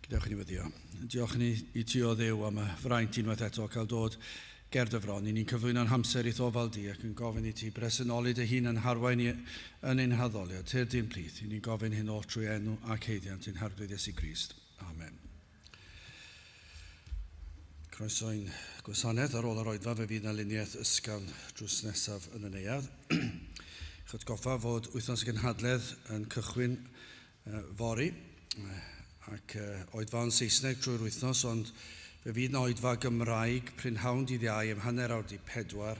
Gadewch ni weddio. Diolch ni I ti o Dduw am y fraint unwaith eto cael dod ger dy fron. Ni'n cyflwyno'n hamser I ddofal di ac yn gofyn I ti bresynoli dy hun yn harwain ni yn ein haddoliad. Tyr di'n plith. Ni'n gofyn hyn oll trwy enw ac heiddiant yn harglwydd Iesu Grist. Amen. Croeso'n gwasanaeth ar ôl yr oedfa fe fydd na luniaeth ysgafn drws nesaf yn y neuadd. Chyd goffa fod wythnos y gynhadledd yn cychwyn fori. Ac oedfa yn Saesneg trwy'r wythnos, ond fe fydd na oedfa Gymraeg prynhawn dydd Iau ym hanner awr 4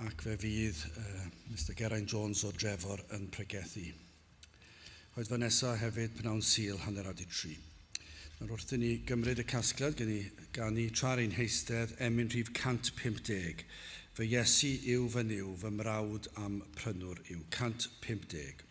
ac fe fydd Mr Geraint Jones o Drefor yn pregethu. Oedfa nesaf hefyd prynhawn Sul hanner awr 3. Nawr wrth I ni gymryd y casgliad gan ni tra'r ein heistedd emyn rhif 150. Fy Iesu yw fy niw, fy mrawd am prynwr yw. 150.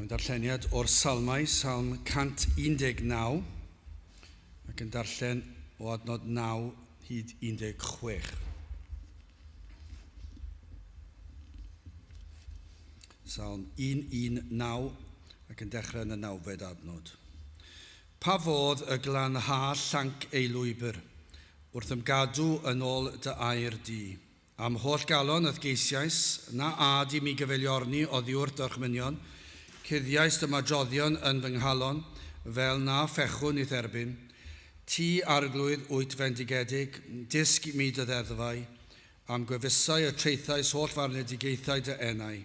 Darlleniad o'r salmau, Salm 119, ac yn darllen o adnod 9 hyd 16. Salm 119 ac yn dechrau yn y 9fed adnod. Pa fodd y glanha llanc ei lwybr, wrth ymgadw yn ôl dy air di. Am holl galon ydd geisiais, na ad I mi gyfeiliorni o ddiwrth orchmynion, cuddiais dy madroddion yn fy nghalon, fel na ffechwn I dderbyn, ti arglwydd wyt fendigedig, disg mi dy ddeddfau, am gwefusau y treithais holl farnedigaethau dy enau.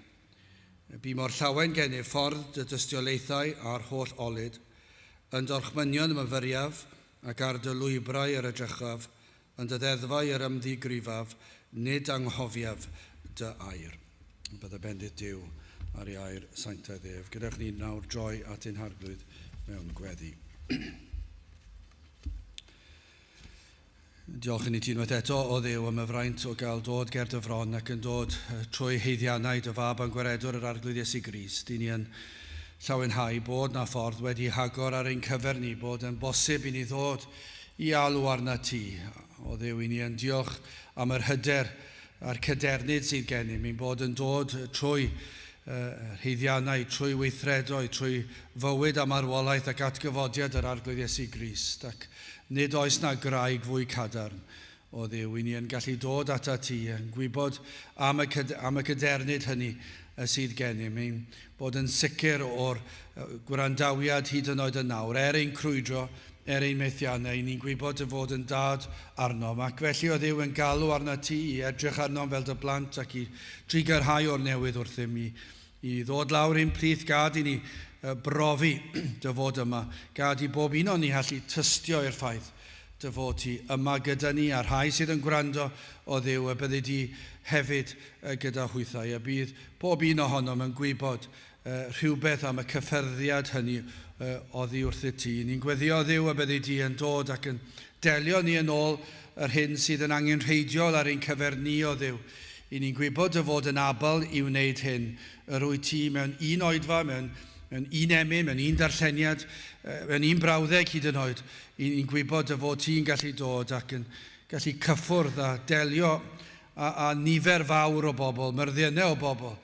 Bu mor llawen gennyf ffordd dy dystiolaethau a'r holl olyd, yn dorchmynion y myfyriaf ac ar dy lwybrau yr edrychaf, yn dy ddeddfau yr ymddigrifaf, nid anghofiaf dy air. Byddai bendith Duw ar ei air sanctaidd ef. Gyda'ch ni nawr droi at ein harglwydd mewn gweddi. Diolch I ni ti unwaith eto o Dduw am y fraint o gael dod ger dy fron ac yn dod trwy heiddiannau dy fab yn gwaredwr yr arglwydd Iesu Grist. I ni yn llawenhau bod na ffordd wedi hagor ar ein cyfer ni, bod yn bosib I ni ddod I alw arna ti. O Dduw, I ni yn diolch am yr hyder a'r cydernid sydd gennym. Mi'n bod yn dod trwy rheiddiannau, trwy weithredoedd, trwy fywyd am arwolaeth ac atgyfodiad yr arglwydd Iesu Grist. Ac nid oes na graig fwy cadarn o Dduw. I ni yn gallu dod ata ti yn gwybod am y cydernid hynny sydd gennym ni, bod yn sicr o'r gwrandawiad hyd yn oed yn nawr, ein crwydro, ein methiannau, ni'n gwybod y fod yn dad arnom, ac felly o Dduw yn galw arna ti i edrych arnom fel dy blant ac i drigyrhau o'r newydd wrthym i ddod lawr ein plith, gad i ni brofi dy fod yma, gad i bob un o'n ni hallu tystio i'r ffaith dy fod ti yma gyda ni, a'r rhai sydd yn gwrando o Dduw, a bydde di hefyd gyda hwythau, a bydd bob un ohonom yn gwybod rhywbeth am y cyffyrddiad hynny oddi wrth y ti. Ni'n gweddio Dduw a bydde di yn dod ac yn delio ni yn ôl yr hyn sydd yn angenrheidiol ar ein cyfer ni o Dduw. I ni'n gwybod y fod yn abal i wneud hyn, yr wyt ti mewn un oedfa, mewn un emyn, mewn un darlleniad, mewn un brawddeg hyd yn oed. I ni'n gwybod y fod ti'n gallu dod ac yn gallu cyffwrdd a delio a nifer fawr o bobl, myrddiannau o bobl,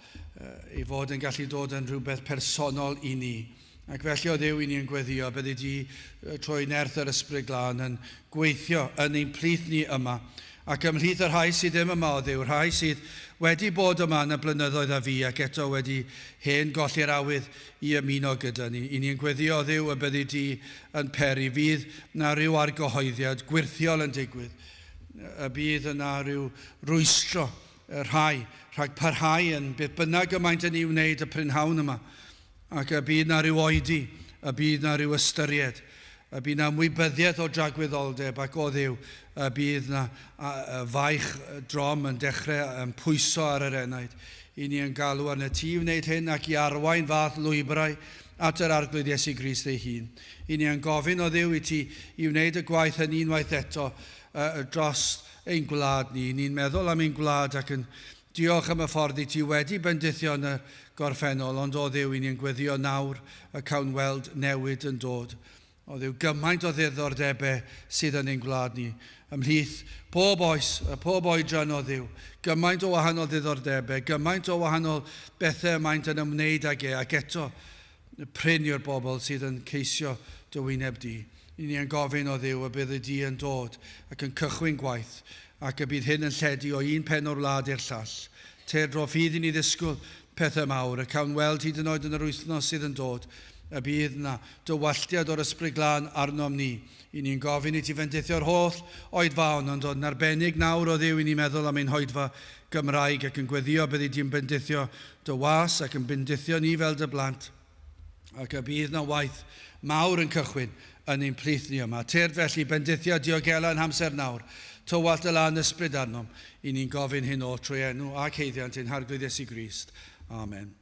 i fod yn gallu dod yn rhywbeth personol i ni. Ac felly o Dduw i ni'n gweddio, bydde di trwy nerth yr ysbryd glân yn gweithio yn ein plith ni yma. Ac ymhlith yr rhai sydd ddim yma o Dduw, rhai sydd wedi bod yma yn y blynyddoedd a fi, ac eto wedi hen golli'r awydd i ymuno gyda ni. I ni'n gweddio o Dduw y bydde di yn peri, fydd na ryw argyhoeddiad gwirthiol yn digwydd. Y bydd yna ryw rwystro y rhai, rhag parhau yn beth bynnag ymaint yn ei wneud y prynhawn yma. Ac y bydd na ryw oedi, y bydd na ryw ystyried, y bydd na ymwybyddiaeth o dragwyddoldeb ac o Dduw, y bydd na faich drom yn dechrau yn pwyso ar yr enaid. I ni yn galw arna ti wneud hyn ac i arwain fath lwybrau at yr arglwydd Iesu Grist ei hun. I ni yn gofyn o Dduw i ti i wneud y gwaith hynny unwaith eto dros ein gwlad ni. Ni'n meddwl am ein gwlad ac yn diolch am y ffordd i ti wedi bendithio yn y gorffennol, ond o Dduw i ni'n gweddio nawr y cawn weld newid yn dod. O Dduw, gymaint o ddiddordebau sydd yn ein gwlad ni, ymhlith pob oes, pob oedran o Dduw, gymaint o wahanol ddiddordebau, gymaint o wahanol bethau maent yn ymwneud ag ac eto prin i'r bobl sydd yn ceisio dy wyneb di. I ni yn gofyn o Dduw y bydd y di yn dod ac yn cychwyn gwaith, ac y bydd hyn yn lledu o un pen o'r wlad i'r llall. Te dro ffydd i ni ddisgwyl pethau mawr, y cawn weld hyd yn oed yn yr wythnos sydd yn dod, y bydd na dywalltiad o'r ysbryd glân arnom ni. I ni'n gofyn i ti fendithio'r holl oedfaon, ond yn arbennig nawr o Dduw i ni'n meddwl am ein hoedfa Gymraeg ac yn gweddio bydd i ti'n bendithio dy was ac yn bendithio ni fel dy blant. Ac y bydd na waith mawr yn cychwyn yn ein plith ni yma. Tyrd felly bendithio diogela yn hamser nawr, tywallt y lan ysbryd arnom. I ni'n gofyn hyn o trwy enw ac heiddiant ein harglwydd Iesu Grist. Amen.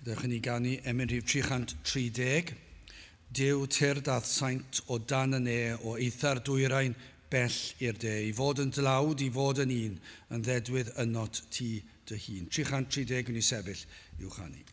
Gadewch ni ganu Rhif 330. Dyw tyr dath saint o dan y ne o eithar dwyrain bell i'r de, i fod yn dlawd, i fod yn un, yn ddedwydd ynot ti dy hun. 330 yn ei sefyll i'w chanu.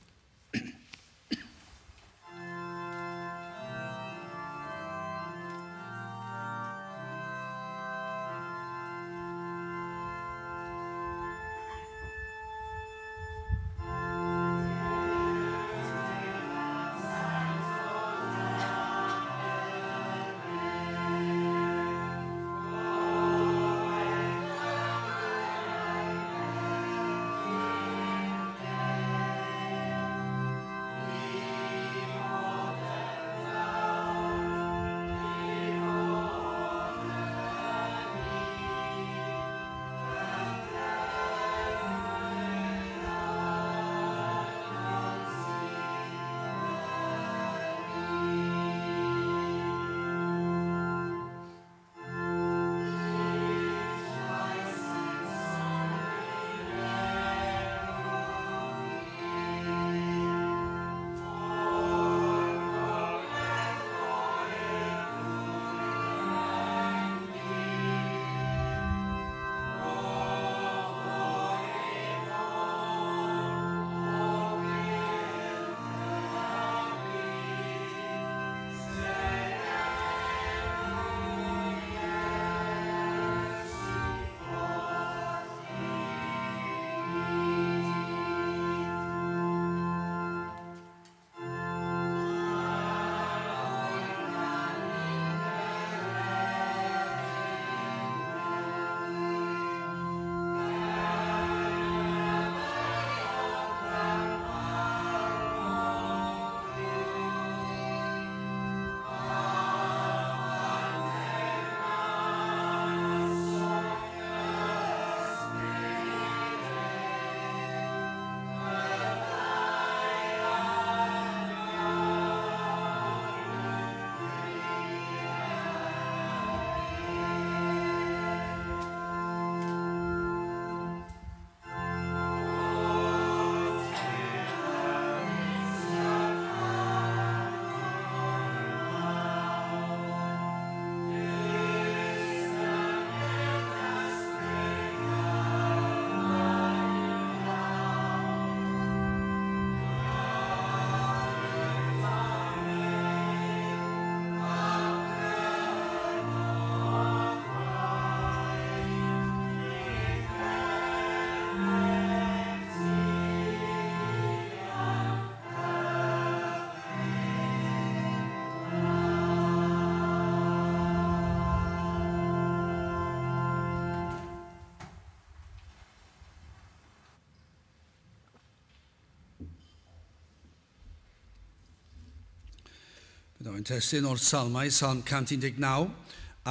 Byddwn testyn o'r salmau, Salm 119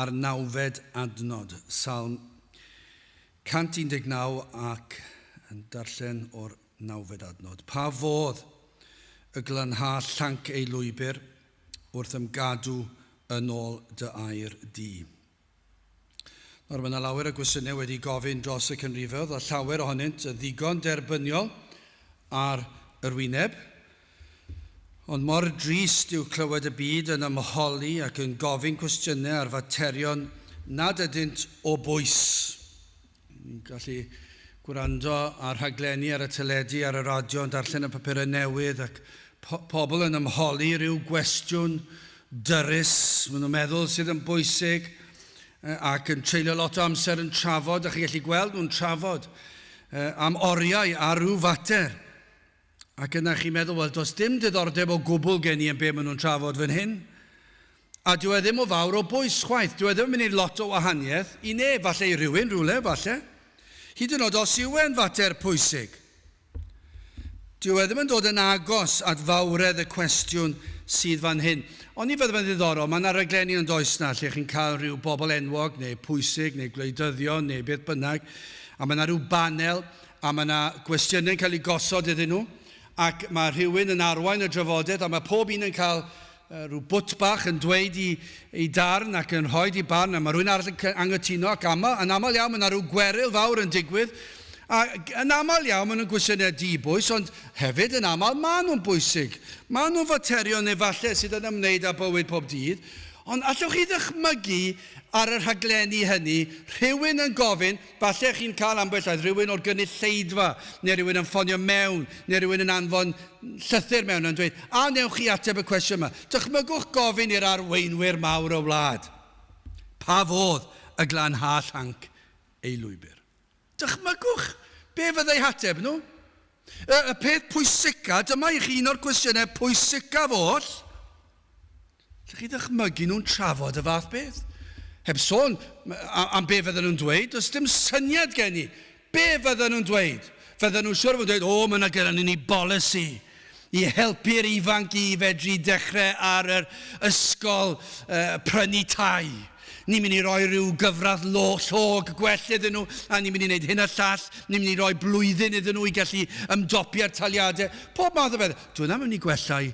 a'r 9fed adnod. Salm 119 ac yn darllen o'r 9fed adnod. Pa fodd y glanha llanc ei lwybr wrth ymgadw yn ôl dy air di. Nawr mae yna lawer o gwestiynau wedi gofyn dros y cynrifodd, a llawer ohonynt yn ddigon derbyniol ar yr wyneb. Ond mor drist yw clywed y byd yn ymholi ac yn gofyn cwestiynau ar faterion nad ydynt o bwys. Ni'n gallu gwrando ar rhaglenni ar y teledu, ar y radio, yn darllen y papurau newydd ac pobl yn ymholi rhyw gwestiwn dyrys. Maen nhw'n meddwl sydd yn bwysig ac yn treulio lot o amser yn trafod, a chi gallu gweld nhw'n trafod am oriau ar rhyw fater. Ac yna chi'n meddwl, wel, does dim diddordeb o gwbl gen i yn be maen nhw'n trafod fan hyn. A dyw e ddim o fawr o bwys chwaith. Dyw e ddim yn mynd i lot o wahaniaeth i ne, falle i rywun, rhywle, falle. Hyd yn oed os yw e'n fater pwysig. Dyw e ddim yn dod yn agos at fawredd y cwestiwn sydd fan hyn. Ond i fydde fe'n ddiddorol, mae yna raglenni yn does na, lle chi'n cael rhyw bobl enwog, neu pwysig, neu gwleidyddion, neu beth bynnag. A mae yna rhyw banel, a mae yna gwestiynau'n cael ei gosod iddyn nhw. Ac mae rhywun yn arwain y drafodaeth, a mae pob un yn cael rhyw bwt bach yn dweud i darn ac yn rhoi i barn, a mae rhywun arall yn anghytuno ac yn aml iawn, mae yna rhyw gweryl fawr yn digwydd, A yn aml iawn, maen nhw'n gwestiynau dibwys, ond hefyd yn aml, maen nhw'n bwysig. Maen nhw'n faterion efallai sydd yn ymwneud â bywyd pob dydd, ond allwch chi ddychmygu ar y rhaglenni hynny, rhywun yn gofyn, falle chi'n cael ambell oedd rhywun o'r gynulleidfa, neu rhywun yn ffonio mewn, neu rhywun yn anfon llythyr mewn yn dweud, a newch chi ateb y cwestiwn yma. Dychmygwch gofyn i'r arweinwyr mawr o wlad. Pa fodd y glanha llanc ei lwybr? Dychmygwch, be fyddai ateb nhw? Y peth pwysica, dyma i chi un o'r cwestiynau pwysicaf oll. Lle chi ddychmygu nhw'n trafod y fath beth? Heb sôn am be fydden nhw'n dweud, does dim syniad gen i. Be fydden nhw'n dweud? Fydden nhw'n siŵr fod yn dweud, mae yna gyda ni bolisi i helpu'r ifanc i fedru dechrau ar yr ysgol prynu tai. Ni'n mynd i roi rhyw gyfradd llog gwell iddyn nhw, a ni'n mynd i wneud hyn a llall, ni'n mynd i roi blwyddyn iddyn nhw i gallu ymdopio'r taliadau. Pob math o beth. Dwi'n mynd i gwellai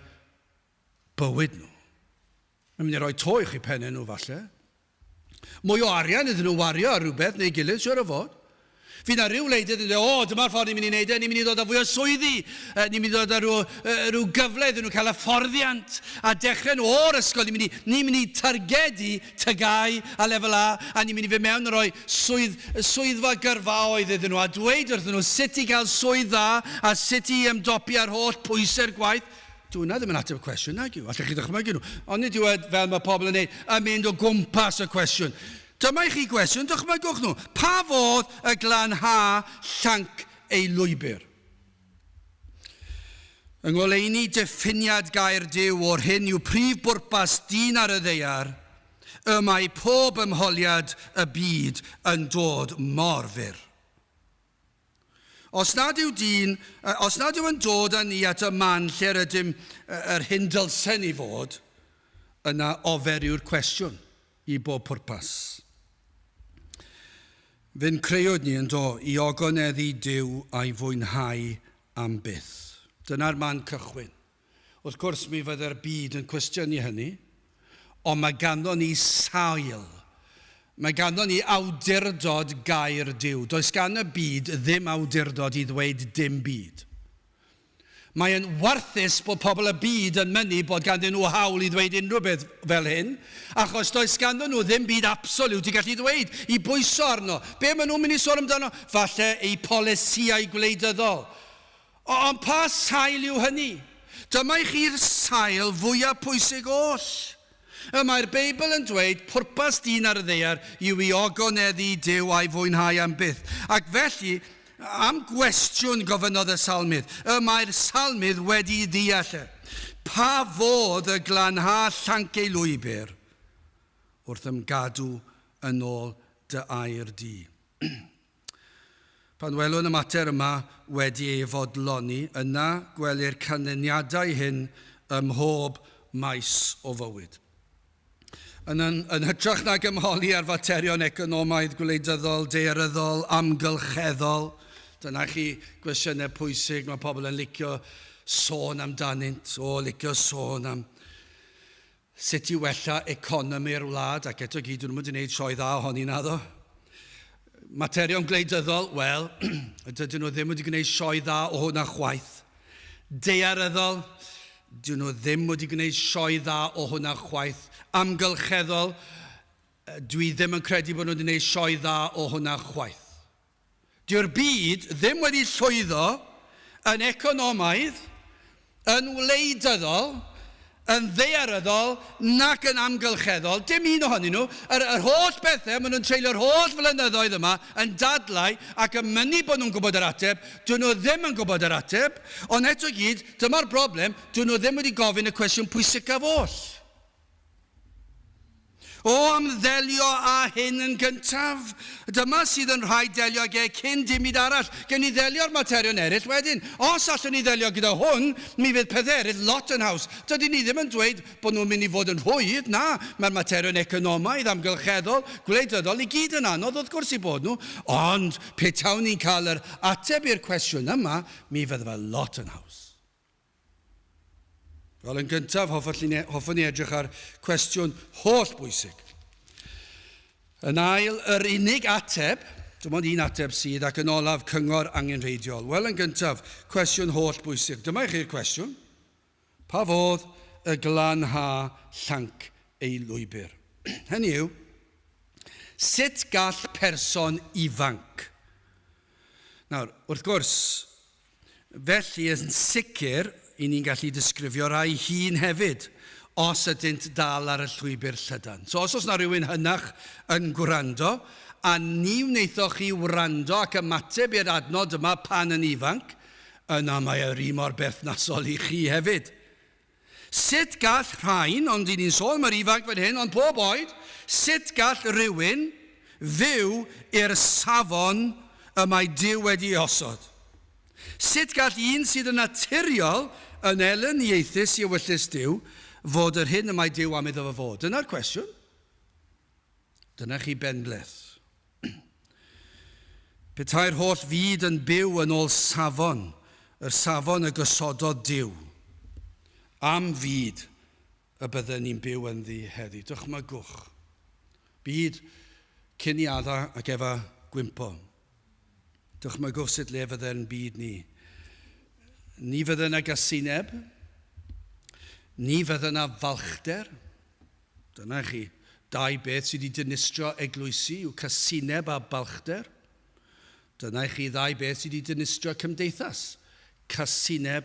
bywyd nhw. Mae'n mynd i roi to i chi pennau nhw falle. Mwy o arian iddyn nhw wario ar rhywbeth neu gilydd, siwr o fod. Fydd na ryw leidydd yn dweud, dyma'r ffordd ni'n mynd i wneud e, ni'n mynd i ddod â fwy o swyddi, ni'n mynd i ddod â rhyw gyfle iddyn nhw cael hyfforddiant, a dechrau nhw o'r ysgol, ni'n mynd i targedu tygau a lefel A, a ni'n mynd i fynd mewn a roi swyddfa gyrfaoedd iddyn nhw, a dweud wrthyn nhw sut i gael swydd dda, a sut i ymdopi ar holl pwysau'r gwaith. Dwi'n ddim yn ateb y cwestiwn, nag yw. Allech chi ddychmygu nhw. Ond nid yw fel mae pobl yn neud, yn mynd o gwmpas y cwestiwn. Dyma i chi gwestiwn, dychmygwch nhw. Pa fodd y glanha llanc ei lwybr? Yng ngoleuni diffiniad gair Duw o'r hyn yw prif bwrpas dyn ar y ddeiar, y mae pob ymholiad y byd yn dod mor fyr. Os nad yw yn dod â ni at y man lle rydym yr hyn dylsen i fod, yna ofer yw'r cwestiwn i bob pwrpas. Fy'n creuwyd ni yn do i ogoneddu Duw a'i fwynhau am byth. Dyna'r man cychwyn. Wrth gwrs mi fyddai'r byd yn cwestiynu hynny, ond mae ganddo ni sail. Mae ganddo ni awdurdod gair Duw. Does gan y byd ddim awdurdod i ddweud dim byd. Mae'n warthus bod pobl y byd yn mynnu bod ganddyn nhw hawl i ddweud unrhyw beth fel hyn, achos does ganddyn nhw ddim byd absolute i gallu ddweud, i bwyso arno. Be maen nhw'n mynd i sôn amdano? Falle eu polisiau gwleidyddol. Ond pa sail yw hynny? Dyma i chi'r sail fwyaf pwysig oll. Mae'r Beibl yn dweud, pwrpas dyn ar y ddeiar yw i ogoneddu Duw a'i fwynhau am byth. Ac felly, am gwestiwn gofynodd y salmydd, mae'r salmydd wedi ddeall. Pa fodd y glanha llanc ei lwybr wrth ymgadw yn ôl dy air di. Pan welwn y mater yma wedi ei fodloni, yna gwelir canlyniadau hyn ym mhob maes o fywyd. Yn hytrach na gymholi ar faterion economaidd, gwleidyddol, daearyddol, amgylcheddol. Dyna chi gwestiynau pwysig, mae pobl yn licio sôn amdanynt, licio sôn am sut i wella economi'r wlad, ac eto gyd nhw'n mynd i wneud sioe dda ohoni naddo. Materion gwleidyddol, wel, dydyn nhw ddim wedi gwneud sioe dda o hwnna chwaith. Daearyddol, dydyn nhw ddim wedi gwneud sioe dda o hwnna chwaith. Amgylcheddol, dwi ddim yn credu bod nhw wedi gwneud sioe dda o hwnna chwaith. Dyw'r byd ddim wedi llwyddo yn economaidd, yn wleidyddol, yn ddaearyddol, nac yn amgylcheddol. Dim un ohonyn nhw. Yr holl bethau, maen nhw'n treulio'r holl flynyddoedd yma yn dadlau ac yn mynnu bod nhw'n gwybod yr ateb. Dyn nhw ddim yn gwybod yr ateb, ond eto gyd, dyma'r broblem, dyn nhw ddim wedi gofyn y cwestiwn pwysicaf oll. O am ddelio â hyn yn gyntaf. Dyma sydd yn rhaid delio ag cyn dim byd arall. Gen ni ddelio'r materion eraill wedyn. Os allwn ni ddelio gyda hwn, mi fydd pethau eraill lot yn haws. Dydyn ni ddim yn dweud bod nhw'n mynd i fod yn hwydd. Na, mae'r materion economaidd, amgylcheddol, gwleidyddol i gyd yn anodd wrth gwrs i bod nhw. Ond petawn ni'n cael yr ateb i'r cwestiwn yma, mi fydd fe lot yn haws. Wel, yn gyntaf, hoffwn ni edrych ar cwestiwn holl bwysig. Yn ail, yr unig ateb, Dim ond un ateb sydd ac yn olaf cyngor angenrheidiol. Wel, yn gyntaf, cwestiwn holl bwysig. Dyma chi'r cwestiwn. Pa fodd y glanha llanc ei lwybr? Hynny yw, sut gall person ifanc? Nawr, wrth gwrs, felly yn sicr, i ni'n gallu disgrifio rai hun hefyd, os ydynt dal ar y llwybr llydan. So, os oes na rhywun hynach yn gwrando, a ni wnaethoch chi wrando ac ymateb i'r adnod yma pan yn ifanc, yna mae yr un mor berthnasol i chi hefyd. Sut gall rhain, ond i ni'n sôn mae'r ifanc fan hyn, ond pob oed, sut gall rhywun fyw i'r safon y mae Duw wedi osod? Sut gall un sydd yn naturiol yn elyniaethus i ewyllus Duw fod yr hyn y mae Duw am iddo fo fod? Dyna'r cwestiwn. Dyna chi benbleth. Petai'r holl fyd yn byw yn ôl safon, yr safon y gysododd Duw. Am fyd y bydden ni'n byw yn ddi heddi. Dychmygwch. Byd cyniadda ac efo gwympo. Dychmygwch sut le fydde'n byd ni. Ni fydde yna gasineb, ni fydde yna falchder. Dyna chi, dau beth sydd wedi dinistrio eglwysi yw casineb a balchder. Dyna chi ddau beth sydd wedi dinistrio cymdeithas, casineb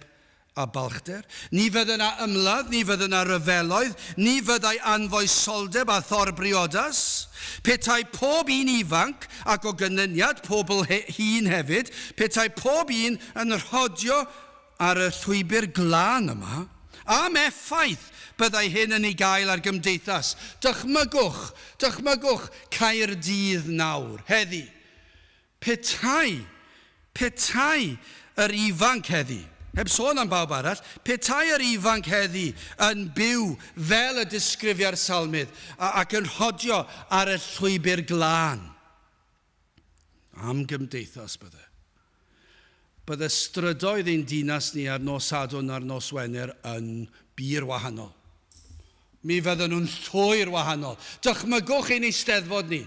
a balchder. Ni fydde yna ymladd, ni fydde yna ryfeloedd, ni fyddai anfoesoldeb a thor briodas. Petai pob un ifanc ac o gynyniad pobl hun hefyd, petai pob un yn rhodio ar y llwybr glân yma, am effaith byddai hyn yn ei gael ar gymdeithas. Dychmygwch Caerdydd nawr, heddi. Petai yr ifanc heddi, heb sôn am bawb arall, petai yr ifanc heddi yn byw fel y disgrifia'r salmydd ac yn rhodio ar y llwybr glân. Am gymdeithas bydde. Bydde strydoedd ein dinas ni ar nos Sadwrn a'r nos Wener yn bir wahanol. Mi fydden nhw'n llwyr wahanol. Dychmygwch ein eisteddfod ni.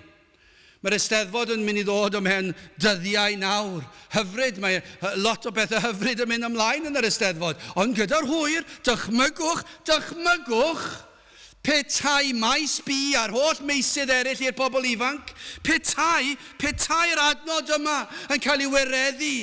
Mae'r eisteddfod yn mynd i ddod ymhen dyddiau nawr. Hyfryd, mae lot o bethau hyfryd yn mynd ymlaen yn yr eisteddfod. Ond gyda'r hwyr, dychmygwch, petai maes bi a'r holl meisydd eraill i'r pobl ifanc, petai'r adnod yma yn cael ei wireddu.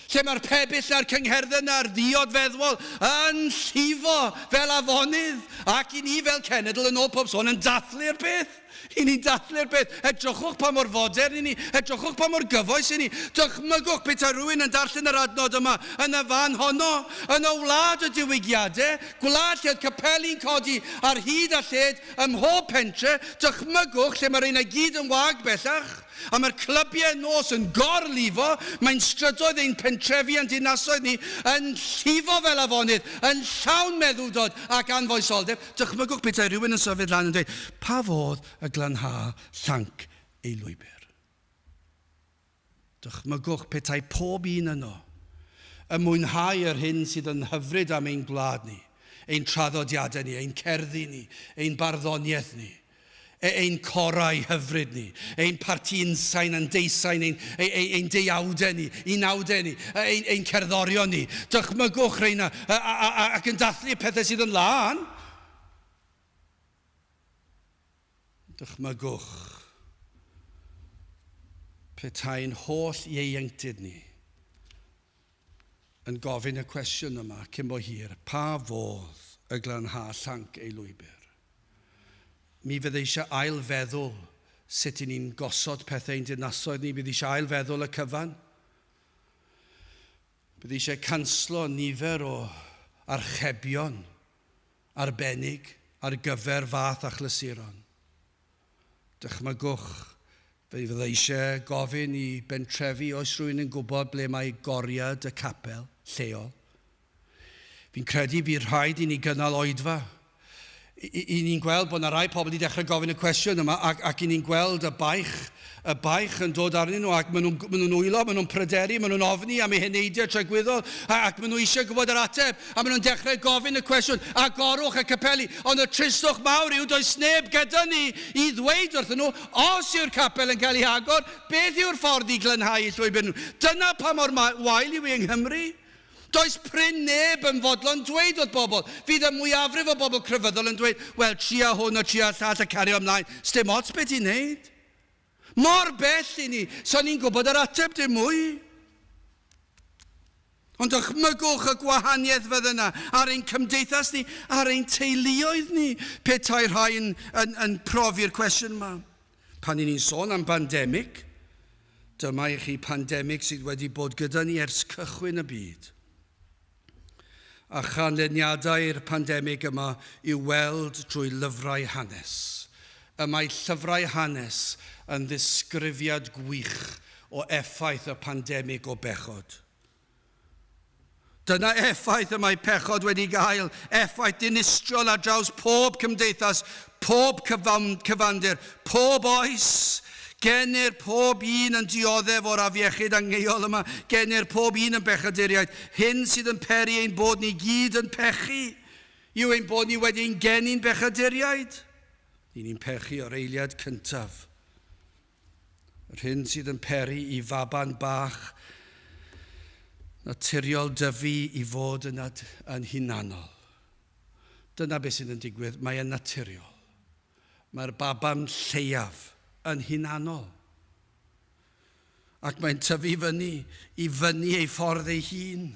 Lle mae'r pebyll a'r cyngherddon a'r ddiod feddwl yn llifo fel afonydd ac i ni fel cenedl yn ôl pob sôn yn dathlu'r peth. I ni'n dathlu'r peth. Edrychwch pa mor fodern i ni. Edrychwch pa mor gyfoes i ni. Dychmygwch petai rhywun yn darllen yr adnod yma yn y fan honno, yn y wlad y diwygiadau, gwlad lle oedd capeli'n codi ar hyd a lled ym mhob pentre. Dychmygwch lle mae'r un a gyd yn wag bellach. A mae'r clybiau nos yn gorlifo, mae'n strydoedd ein pentrefi yn dinasoedd ni yn llifo fel afonydd, yn llawn meddwdod ac anfoesoldeb. Dychmygwch petai rhywun yn sefyll lan yn dweud, pa fodd y glanha llanc ei lwybr? Dychmygwch petai pob un yno yn mwynhau yr hyn sydd yn hyfryd am ein gwlad ni, ein traddodiadau ni, ein cerddi ni, ein barddoniaeth ni. Ein corau hyfryd ni, ein partiinsain, ein deisain, ein deiawdau ni, ein nawdau ni, ein cerddorion ni. Dychmygwch reina ac yn dathlu pethau sydd yn lan. Dychmygwch petai'n holl ieuenctid ni yn gofyn y cwestiwn yma cyn bo hir, pa fodd y glanha llanc ei lwybr? Mi fydd eisiau ailfeddwl sut i ni'n gosod pethau'n dinasoedd ni. Bydd eisiau ailfeddwl y cyfan. Bydd eisiau canslo nifer o archebion arbennig ar gyfer fath a chlysuron. Dychmygwch, fydd eisiau gofyn i bentrefi oes rhywun yn gwybod ble mae goriad y capel lleol. Fi'n credu bydd rhaid i ni gynnal oedfa I ni'n gweld bod yna rai pobl wedi dechrau gofyn y cwestiwn yma ac i ni'n gweld y baich yn dod arnyn nhw ac maen nhw'n wylo, maen nhw'n pryderu, maen nhw'n ofni am eu heneidiau tragwyddol ac maen nhw eisiau gwybod yr ateb a maen nhw'n dechrau gofyn y cwestiwn a gorwch y capeli ond y tristwch mawr yw does neb gyda ni i ddweud wrthyn nhw os yw'r capel yn cael ei agor beth yw'r ffordd i glanhau eu llwybr nhw. Dyna pa mor wael yw yng Nghymru. Does pryn neb yn fodlon dweud wrth bobl. Fydd y mwyafrif o bobl crefyddol yn dweud, wel, tria hwn o tria llall a cario ymlaen. Sdim ots beth i'n neud. Mor bell i ni, so ni'n gwybod yr ateb dim mwy. Ond dychmygwch y gwahaniaeth fydd yna ar ein cymdeithas ni, ar ein teuluoedd ni. Petai rhai yn profi'r cwestiwn yma. Pan ni'n sôn am pandemig, dyma i chi pandemig sydd wedi bod gyda ni ers cychwyn y byd. A chanlyniadau'r pandemig yma i'w weld drwy lyfrau hanes. Y mae llyfrau hanes yn ddisgrifiad gwych o effaith y pandemig o bechod. Dyna effaith y mae pechod wedi gael, effaith dinistriol ar draws pob cymdeithas, pob cyfandir, pob oes, genir pob un yn dioddef o'r afiechyd angheuol yma, genir pob un yn bechaduriaid. Hyn sydd yn peri ein bod ni gyd yn pechu, yw ein bod ni wedi'n genu'n bechaduriaid. Ni'n pechu o'r eiliad cyntaf. Yr hyn sydd yn peri i faban bach, naturiol dyfu i fod yn hunanol. Dyna beth sydd yn digwydd, mae yn naturiol. Mae'r baban lleiaf yn hunanol. Ac mae'n tyfu i fyny ei ffordd ei hun.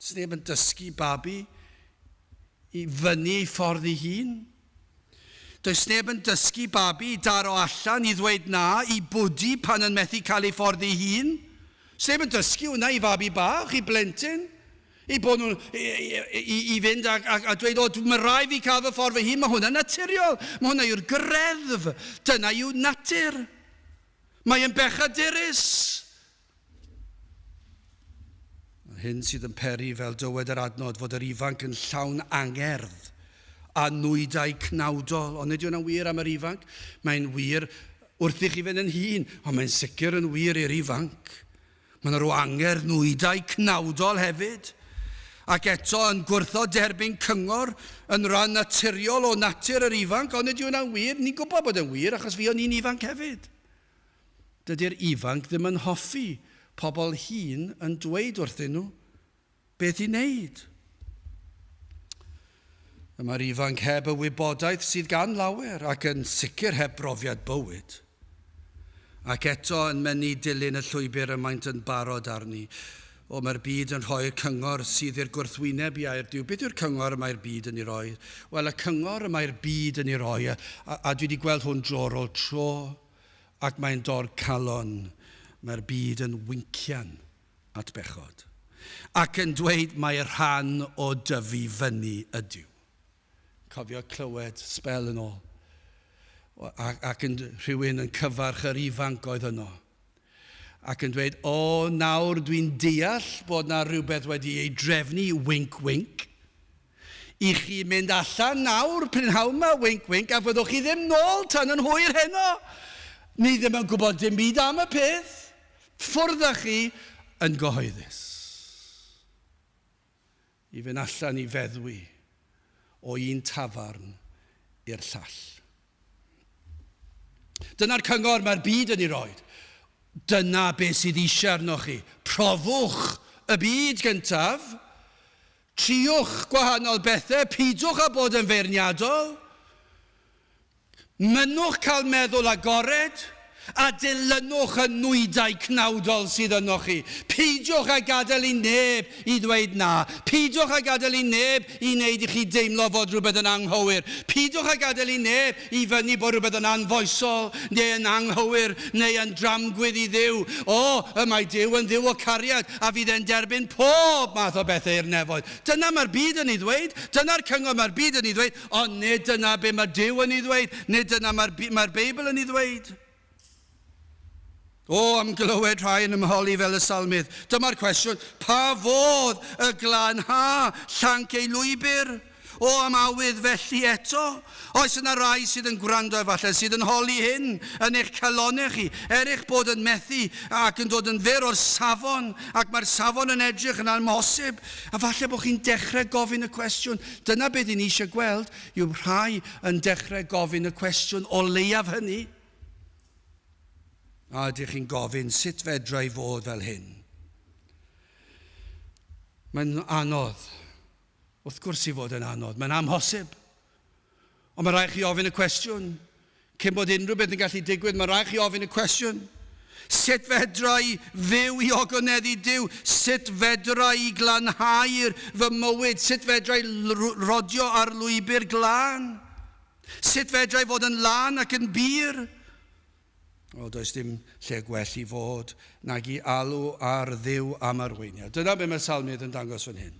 Sneb yn dysgu babi i fyny ei ffordd ei hun. Does neb yn dysgu babi i daro allan i ddweud na, i bwdi pan yn methu cael ei ffordd ei hun. Sneb yn dysgu hwnna i fabi bach, i blentyn. I bod nhw'n i fynd a dweud, o, mae rai fi cael fy ffordd fy hun, mae hwnna'n naturiol. Mae hwnna yw'r greddf. Dyna yw natur. Mae yn bechadurus. Hyn sydd yn peri fel dywed yr adnod fod yr ifanc yn llawn angerdd a nwydau cnawdol. Ond nid yw'n wir am yr ifanc? Mae'n wir wrth i chi fynd yn hun, ond mae'n sicr yn wir i'r ifanc. Mae'n rhyw angerdd nwydau cnawdol hefyd. Ac eto yn gwrthod derbyn cyngor yn rhan naturiol o natur yr ifanc, ond nid yw'n wir, ni'n gwybod bod yn wir, achos fi o'n i'n ifanc hefyd. Dydy'r ifanc ddim yn hoffi pobl hŷn yn dweud wrthyn nhw beth i wneud. Mae'r ifanc heb y wybodaeth sydd gan lawer ac yn sicr heb brofiad bywyd. Ac eto yn mynnu dilyn y llwybr y maent yn barod arni. O mae'r byd yn rhoi'r cyngor sydd i'r gwrthwyneb i air Duw. Beth yw'r cyngor y mae'r byd yn ei roi? Wel, y cyngor y mae'r byd yn ei roi, a dwi wedi gweld hwn dro ar ôl tro, ac mae'n dod calon. Mae'r byd yn wincian at bechod. Ac yn dweud mae'r rhan o dyfu fyny ydyw. Cofio clywed spel yn ôl. Ac yn rhywun yn cyfarch yr ifanc oedd yno. Ac yn dweud, o, nawr dwi'n deall bod na rhywbeth wedi ei drefnu, wink, wink. I chi mynd allan nawr, prynhawn yma, wink, wink, a fyddwch chi ddim nôl tan yn hwyr heno. Ni ddim yn gwybod dim byd am y peth. Ffwrdd â chi yn gyhoeddus. I fynd allan i feddwi o un tafarn i'r llall. Dyna'r cyngor mae'r byd yn ei roed. Dyna beth sydd eisiau arnoch chi. Profwch y byd gyntaf. Triwch gwahanol bethau. Pidwch â bod yn feirniadol. Mynwch cael meddwl agored. A dilynwch y nwydau cnawdol sydd yno chi. Peidiwch â gadael i neb i ddweud na. Peidiwch â gadael i neb i wneud i chi deimlo fod rhywbeth yn anghywir. Peidiwch â gadael i neb i fyny bod rhywbeth yn anfoesol, neu yn anghywir, neu yn dramgwydd i Dduw. O, y mae Duw yn Dduw o cariad, a fydd e'n derbyn pob math o bethau i'r nefoedd. Dyna mae'r byd yn ei ddweud, dyna'r cyngor mae'r byd yn ei ddweud, ond nid dyna be mae Duw yn ei ddweud, nid dyna mae'r Beibl yn ei ddweud. O, am glywed rhai yn ymholi fel y salmydd. Dyma'r cwestiwn, pa fodd y glanha llanc ei lwybr? O am awydd felly eto. Oes yna rai sydd yn gwrando efallai, sydd yn holi hyn yn eich calonau chi, eich bod yn methu ac yn dod yn fyr o'r safon, ac mae'r safon yn edrych yn amhosib, a falle bod chi'n dechrau gofyn y cwestiwn. Dyna beth ni eisiau gweld, yw rhai yn dechrau gofyn y cwestiwn o leiaf hynny. A ydych chi'n gofyn sut fedra i fod fel hyn? Mae'n anodd. Wrth gwrs i fod yn anodd. Mae'n amhosib. Ond mae rhaid chi ofyn y cwestiwn. Cyn bod unrhyw beth yn gallu digwydd, mae rhaid chi ofyn y cwestiwn. Sut fedra i fyw i ogoneddu Duw? Sut fedra i glanhau'r fy mywyd? Sut fedra i rodio ar lwybr glân? Sut fedra i fod yn lan ac yn bir? O, does dim lle gwell i fod nag i alw ar Dduw am arweiniad. Dyna be mae salmydd yn dangos fan hyn.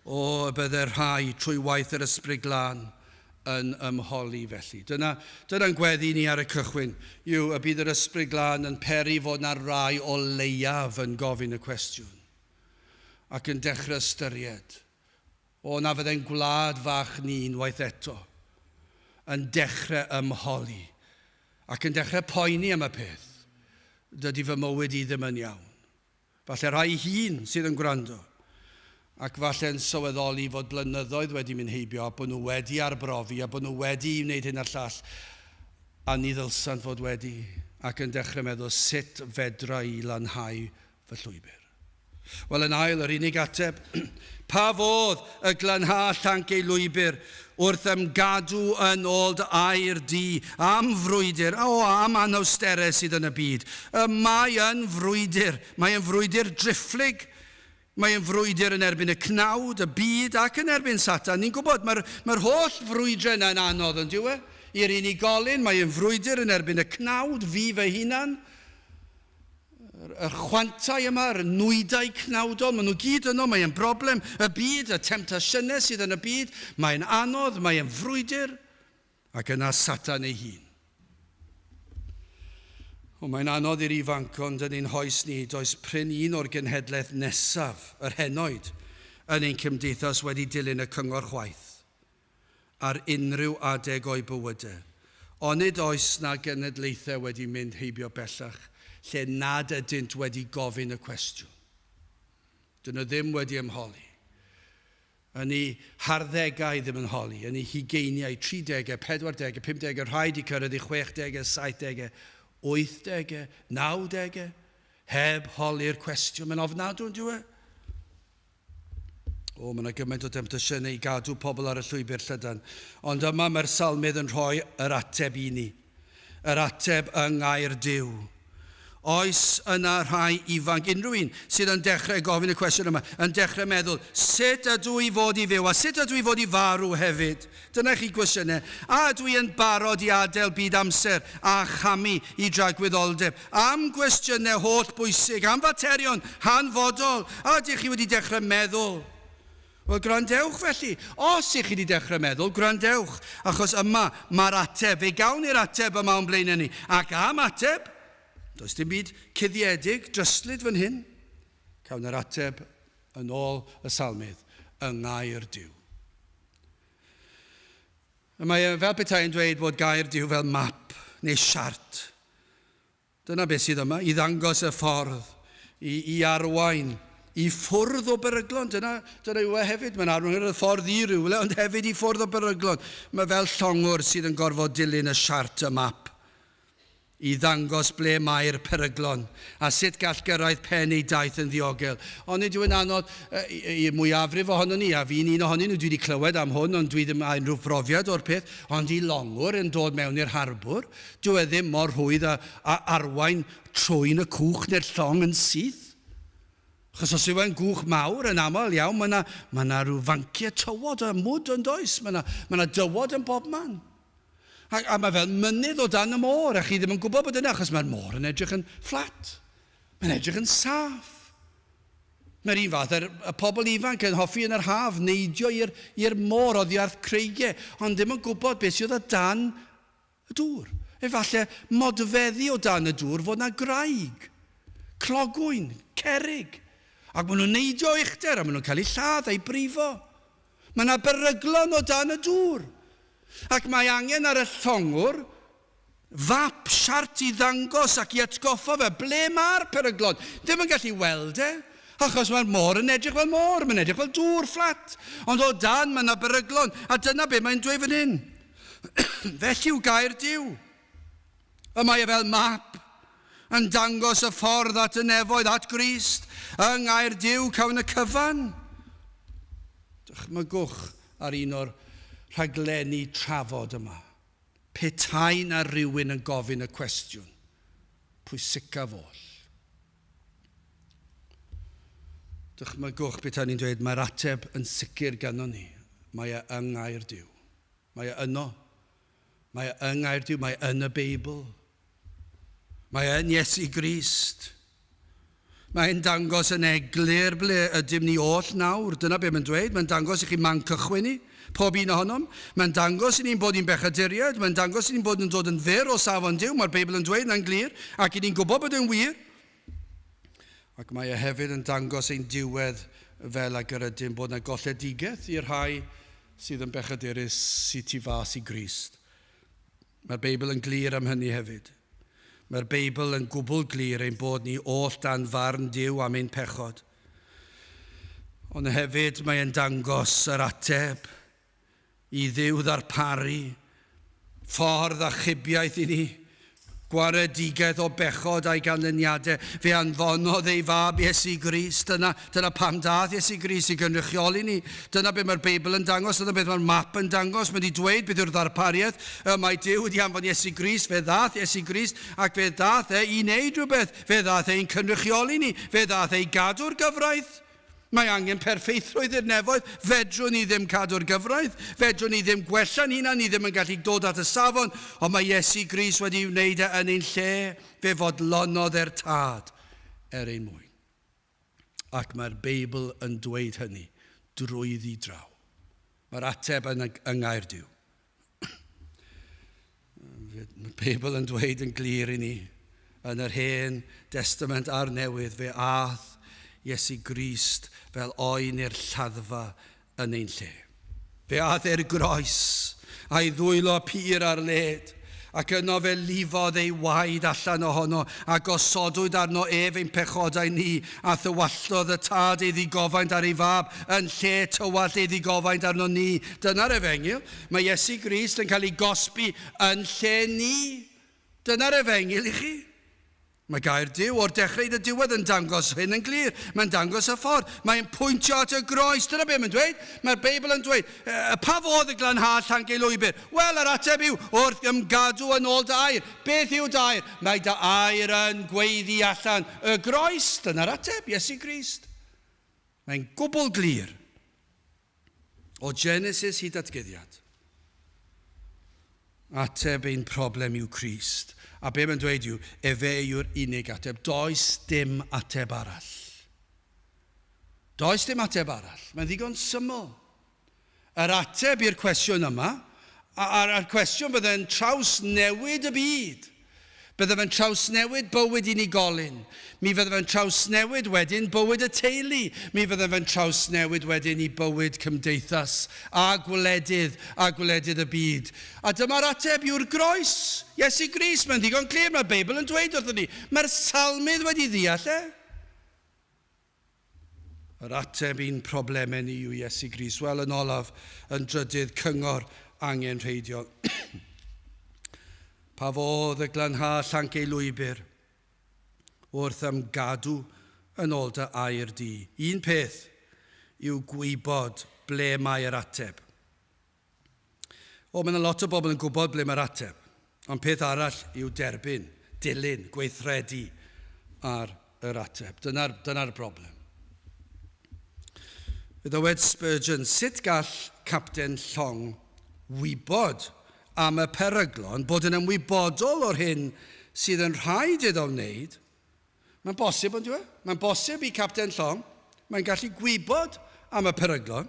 O, byddai'r rhai trwy waith yr ysbryd glân yn ymholi felly. Dyna'n gweddi ni ar y cychwyn. Yw, y bydd yr ysbryd glân yn peri fod na rai o leiaf yn gofyn y cwestiwn. Ac yn dechrau ystyried. O, na fyddai'n gwlad fach ni'n waith eto. Yn dechrau ymholi. Ac yn dechrau poeni am y peth, dydy fy mywyd i ddim yn iawn. Falle rhai hun sydd yn gwrando, ac falle'n sylweddoli fod blynyddoedd wedi mynd heibio, a bod nhw wedi arbrofi, a bod nhw wedi wneud hyn a'r llall, a ni ddylsant fod wedi, ac yn dechrau meddwl sut fedra i lanhau fy llwybr. Wel, yn ail, yr unig ateb, pa fodd y glanha llanc ei lwybr wrth ymgadw yn ôl dy air di am frwydr, am anawsterau sydd yn y byd. Mae yn frwydr drifflig, mae yn frwydr yn erbyn y cnawd, y byd ac yn erbyn Satan. Ni'n gwybod, mae'r holl frwydrau yna'n anodd yn diwe. I'r unigolyn, mae yn frwydr yn erbyn y cnawd, fi fy hunan. Y chwantau yma, y nwydau cnawdol, maen nhw gyd yno, mae'n broblem. Y byd, y temptasiynau sydd yn y byd, mae'n anodd, mae'n frwydr, ac yna Satan ei hun. Mae'n anodd i'r ifanc, ond yn ein hoes ni, does pryn un o'r genhedlaeth nesaf, yr henoed, yn ein cymdeithas wedi dilyn y cyngor chwaith, ar unrhyw adeg o'i bywydau. Ond nid oes na genedlaethau wedi mynd heibio bellach, lle nad ydynt wedi gofyn y cwestiwn. Dyn nhw ddim wedi ymholi. Yn eu harddegau ddim yn holi, yn eu hugeiniau, 30, 40, 50, rhaid i cyrraedd i 60, 70, 80, 90, heb holi'r cwestiwn. Mae'n ofnadw yn diwe. O, mae'n gymaint o temptasiynau i gadw pobl ar y llwybr llydan. Ond yma mae'r salmydd yn rhoi yr ateb i ni. Yr ateb yng ngair Duw. Oes yna rhai ifanc, unrhyw un sydd yn dechrau gofyn y cwestiwn yma, yn dechrau meddwl, sut ydw i fod i fyw, a sut ydw i fod i farw hefyd? Dyna chi gwestiynau. A ydw i yn barod i adael byd amser a chamu i dragwyddoldeb? Am gwestiynau holl bwysig, am faterion hanfodol, a ydych chi wedi dechrau meddwl? Wel, gwrandewch felly. Os ych chi wedi dechrau meddwl, gwrandewch. Achos yma, mae'r ateb, fe gawn i'r ateb yma o'n blaen ni. Ac am ateb, does dim byd cuddiedig, dryslyd fan hyn. Cawn yr ateb yn ôl y salmydd, yng ngair Duw. Mae fel petai'n dweud bod gair Duw fel map neu siart. Dyna beth sydd yma, i ddangos y ffordd, i arwain, i ffwrdd o beryglon. Dyna yw e hefyd, mae'n arwain y ffordd i rywle, ond hefyd i ffwrdd o beryglon. Mae fel llongwr sydd yn gorfod dilyn y siart y map, i ddangos ble mae'r peryglon, a sut gall gyrraedd pen ei daith yn ddiogel. Ond nid yw yn anodd, i mwyafrif ohono ni, a fi'n un ohonyn nhw, dwi wedi clywed am hwn, ond dwi ddim â unrhyw brofiad o'r peth, ond i longwr yn dod mewn i'r harbwr, dwi e ddim mor rhwydd a arwain trwy'n y cwch neu'r llong yn syth. Chos os yw e'n gwch mawr yn aml iawn, mae yna rhyw fanciau tywod a mwd yn does, mae yna dywod yn bob man. A mae fel mynydd o dan y môr, a chi ddim yn gwybod bod yna, achos mae'r môr yn edrych yn fflat. Mae'n edrych yn saff. Mae'r un fath, y pobl ifanc yn hoffi yn yr haf, neidio i'r môr oddi ar creigiau, ond ddim yn gwybod beth sydd o dan y dŵr. Efallai modfeddu o dan y dŵr fod yna graig, clogwyn, cerig. Ac maen nhw'n neidio uchder, a maen nhw'n cael eu lladd a'i brifo. Mae yna beryglon o dan y dŵr. Ac mae angen ar y llongwr fap siart i ddangos ac i atgoffa fe. Ble mae'r peryglon? Ddim yn gallu weld e, achos mae'r môr yn edrych fel môr, mae'n edrych fel dŵr fflat. Ond o dan mae yna beryglon, a dyna be mae'n dweud fan hyn. Felly yw gair Duw. Y mae e fel map yn dangos y ffordd at y nefoedd, at Grist, yng ngair Duw cawn y cyfan. Dychmygwch ar un o'r rhaglenni trafod yma. Petai na rhywun yn gofyn y cwestiwn, pwysicaf oll. Dychmygwch beth ni'n dweud, mae'r ateb yn sicr ganddo ni. Mae e yng ngair Duw. Mae e yno. Mae e yng ngair Duw, mae e yn y Beibl. Mae e yn Iesu Grist. Mae'n dangos yn eglur ble ydym ni oll nawr. Dyna be mae'n dweud. Mae'n dangos i chi man cychwyn ni, pob un ohonom. Mae'n dangos i ni'n bod i'n bechaduriad. Mae'n dangos i ni'n bod yn dod yn fyr o safon Duw. Mae'r Beibl yn dweud yn glir. Ac i ni'n gwybod bod yn wir. Ac mae e hefyd yn dangos ein diwedd fel ag yr ydym bod yna golledigaeth i'r rhai sydd yn bechadurus sydd tu fas i Grist. Mae'r Beibl yn glir am hynny hefyd. Mae'r Beibl yn gwbl glir ein bod ni oll dan farn Duw am ein pechod. Ond hefyd mae'n dangos yr ateb i Dduw ddarparu ffordd a chybiaeth i ni, gwaredigaeth o bechod a'i ganlyniadau. Fe anfonodd ei fab Iesu Grist. Dyna pam dath Iesu Grist i gynrychioli ni. Dyna beth mae'r Beibl yn dangos, dyna beth mae'r map yn dangos. Mae wedi dweud beth yw'r ddarpariaeth. Mae Duw wedi anfon Iesu Grist, fe ddath Iesu Grist, ac fe ddath i wneud rhywbeth. Fe ddath ei'n cynrychioli ni. Fe ddath ei gadw'r gyfraith. Mae angen perffeithrwydd i'r nefoedd. Fedrwn ni ddim cadw'r gyfraith. Fedrwn ni ddim gwella'n hunan, ni ddim yn gallu dod at y safon. Ond mae Iesu Grist wedi wneud yn ein lle. Fe fodlonodd tad ein mwyn. Ac mae'r Beibl yn dweud hynny drwyddi draw. Mae'r ateb yn ngair Duw. Mae'r Beibl yn dweud yn glir i ni yn yr Hen Testament a'r Newydd. Fe ath Iesu Grist fel oen i'r lladdfa yn ein lle. Fe ath e'r groes a'i ddwylo pur ar led, ac yno fe lifodd ei waed allan ohono, a gosodwyd arno ein pechodau ni, a thywallodd y tad ei ddigofaint ar ei fab yn lle tywall ei ddigofaint arno ni. Dyna'r efengil. Mae Iesu Grist yn cael ei gosbi yn lle ni. Dyna'r efengil i chi. Mae gair Duw o'r dechrau i'r diwedd yn dangos hyn yn glir. Mae'n dangos y ffordd. Mae'n pwyntio at y groes. Dyna beth mae'n dweud. Mae'r Beibl yn dweud, pa fodd y glanhad llanc ei lwybr? Wel, yr ateb yw, wrth ymgadw yn ôl dy air. Beth yw dy air? Mae dy air yn gweiddi allan y groes. Dyna'r ateb, Iesu Grist. Mae'n gwbl glir. O Genesis hyd at Guddiad. Ateb ein problem yw Crist. A be mae'n dweud yw, fe yw'r unig ateb. Does dim ateb arall. Does dim ateb arall. Mae'n ddigon syml. Yr ateb i'r cwestiwn yma, a'r cwestiwn byddai'n trawsnewid y byd. Bydde fe'n trawsnewid bywyd unigolyn. Mi fydde fe'n trawsnewid wedyn bywyd y teulu. Mi fydde fe'n trawsnewid wedyn i bywyd cymdeithas a gwledydd y byd. A dyma'r ateb yw'r groes. Iesu Grist, mae'n ddigon clir, mae'r Beibl yn dweud wrthyn ni. Mae'r salmydd wedi ddeall e. Yr ateb un problemau ni yw Iesu Grist. Wel, yn olaf, yn drydydd cyngor angenrheidiol. Pa fodd y glanhad llanc ei lwybr wrth ymgadw yn ôl dy air di. Un peth yw gwybod ble mae'r ateb. Mae yna lot o bobl yn gwybod ble mae'r ateb. Ond peth arall yw derbyn, dilyn, gweithredu ar yr ateb. Dyna'r broblem. Fe ddywed Spurgeon, sut gall capten llong wybod am y peryglon bod yn ymwybodol o'r hyn sydd yn rhaid iddo wneud? Mae'n bosib, ond dwi? Mae'n bosib i capten llong. Mae'n gallu gwybod am y peryglon.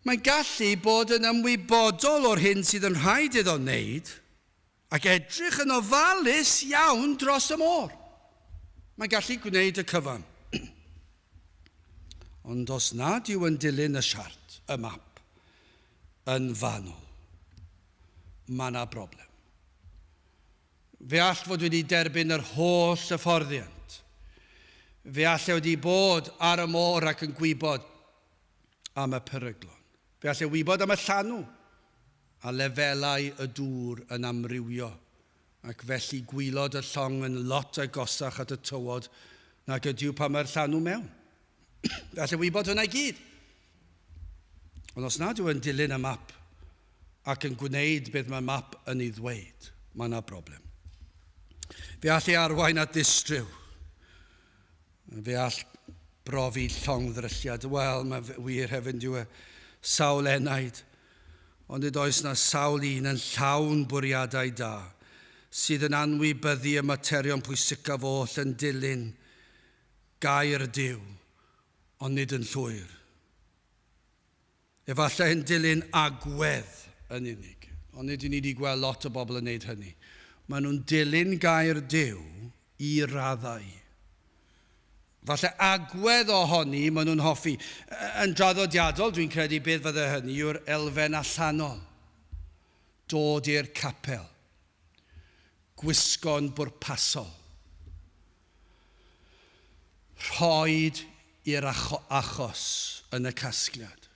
Mae'n gallu bod yn ymwybodol o'r hyn sydd yn rhaid iddo wneud ac edrych yn ofalus iawn dros y môr. Mae'n gallu gwneud y cyfan. Ond os nad yw yn dilyn y siart, y map, yn fanwl, mae yna broblem. Fe all fod wedi derbyn yr holl hyfforddiant. Fe all wedi bod ar y môr ac yn gwybod am y peryglon. Fe all wybod am y llanw a lefelau y dŵr yn amrywio ac felly gwylod y llong yn lot agosach at y tywod nag ydyw pa mae'r llanw mewn. Fe all wybod hwnna i gyd. Ond os nad yw yn dilyn y map ac yn gwneud beth mae map yn ei ddweud, mae yna broblem. Fe all ei arwain at ddistryw. Fe all brofi llongddrylliad. Wel, mae wir hefyd dyw e sawl enaid. Ond nid oes na sawl un yn llawn bwriadau da sydd yn anwybyddu y materion pwysicaf oll yn dilyn gair Duw, ond nid yn llwyr. Efallai yn dilyn agwedd yn unig. Ond nid ni wedi gweld lot o bobl yn gwneud hynny. Maen nhw'n dilyn gair Duw i raddau. Falle agwedd ohoni maen nhw'n hoffi. Yn draddodiadol, dwi'n credu beth fydde hynny yw'r elfen allanol. Dod i'r capel. Gwisgo'n bwrpasol. Rhoed i'r achos yn y casgliad.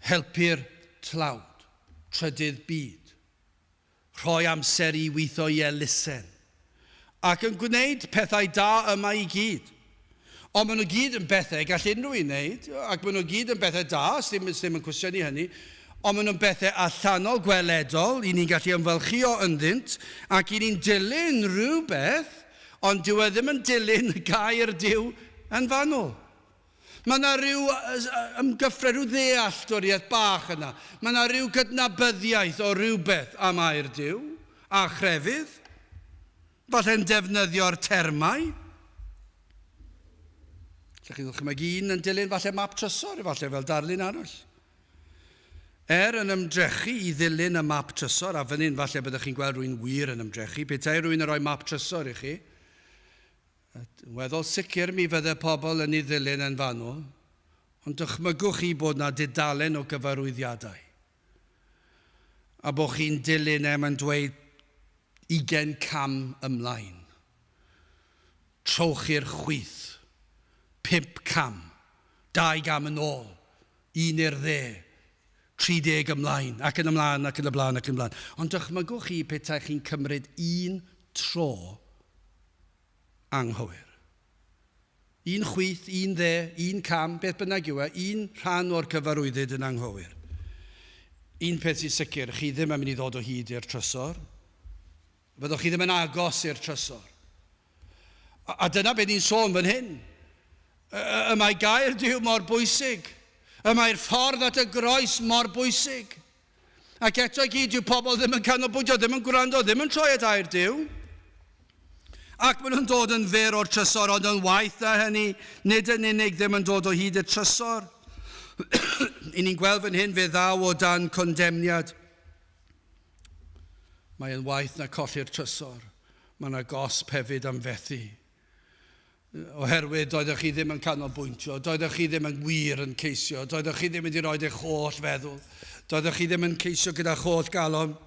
Helpu'r tlawd, trydydd byd. Rhoi amser i weithio i elusen. Ac yn gwneud pethau da yma i gyd. Ond maen nhw gyd yn bethau gall unrhyw un wneud, ac maen nhw gyd yn bethau da, os ddim yn cwestiwn i hynny, ond maen nhw'n bethau allanol, gweledol, i ni'n gallu ymfalchio ynddynt, ac i ni'n dilyn rhywbeth, ond dyw e ddim yn dilyn gair Duw yn fanwl. Mae yna rhyw ymgyffred, rhyw ddealltwriaeth bach yna. Mae yna rhyw gydnabyddiaeth o rhywbeth am air Duw a chrefydd. Falle'n defnyddio'r termau. Lle chi ddylchymygu un yn dilyn falle map trysor, falle fel darlun arall. Yn ymdrechu i ddilyn y map trysor, a fan hyn falle byddwch chi'n gweld rwy'n wir yn ymdrechu, petai rwy'n rhoi map trysor i chi, weddol sicr mi fydde pobl yn ei ddilyn yn fanwl, ond dychmygwch chi bod yna dudalen o gyfarwyddiadau. A bod chi'n dilyn yn dweud 20 cam ymlaen. Trowch i'r chwith, 5 cam, 2 gam yn ôl, 1 i'r dde, 30 ymlaen, ac yn ymlaen, ac yn y blaen, ac yn ymlaen. Ond dychmygwch chi petai chi'n cymryd 1 tro anghywir. 1 chwith, 1 dde, 1 cam, beth bynnag yw e, 1 rhan o'r cyfarwyddyd yn anghywir. Un peth sy'n sicr, chi ddim yn mynd i ddod o hyd i'r trysor. Fyddwch chi ddim yn agos i'r trysor. A dyna beth ni'n sôn fan hyn. Y mae gair Duw mor bwysig. Y mae'r ffordd at y groes mor bwysig. Ac eto i gyd yw pobl ddim yn canolbwyntio, ddim yn gwrando, ddim yn troi at air Duw. Ac maen nhw'n dod yn fyr o'r trysor, ond yn waith a hynny, nid yn unig ddim yn dod o hyd y trysor. I ni'n gweld fan hyn fe ddaw o dan condemniad. Mae'n waith na colli'r trysor. Mae'n agosp hefyd am fethu. Oherwydd doeddech chi ddim yn canolbwyntio, doeddech chi ddim yn wir yn ceisio, doeddech chi ddim wedi rhoi eich holl feddwl, doeddech chi ddim yn ceisio gyda'ch holl galon.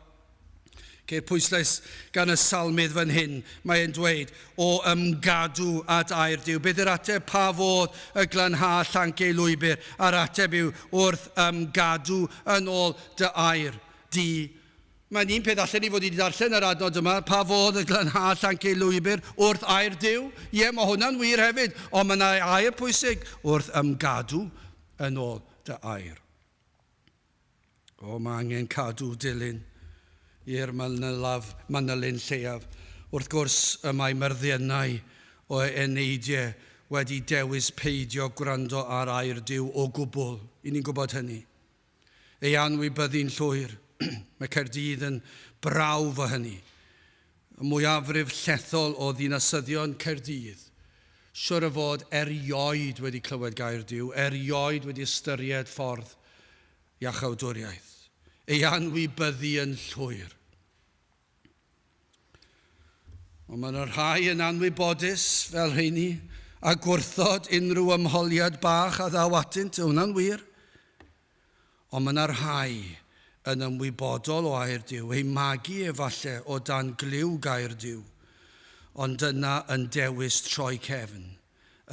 Ceir pwyslais gan y salmydd fan hyn, mae'n dweud, o ymgadw at air Duw. Beth yw'r ateb? Pa fodd y glanhau llanc ei lwybr, a'r ateb yw wrth ymgadw yn ôl dy air di. Mae'n un peth allan ni fod wedi darllen yr adnod yma, pa fodd y glanhau llanc ei lwybr wrth air Duw. Ie, mae hwnna'n wir hefyd, ond mae yna air pwysig wrth ymgadw yn ôl dy air. O, mae angen cadw dilyn i'r manylun lleiaf. Wrth gwrs y mae myrddionau o eneidiau wedi dewis peidio gwrando ar air Duw o gwbl. I ni'n gwybod hynny. Ei anwybyddu'n llwyr. Mae Caerdydd yn brawf o hynny. Y mwyafrif llethol o ddinasyddion Caerdydd. Siwr o fod erioed wedi clywed gair Duw, erioed wedi ystyried ffordd iachawdwriaeth. Ei anwybyddu yn llwyr. Ond mae yna rhai yn anwybodus fel rheini, a gwrthod unrhyw ymholiad bach a ddawatynt, hwnna'n wir. Ond mae yna rhai yn ymwybodol o air Duw, ei magu efallai o dan gliw gair Duw, ond yna yn dewis troi cefn,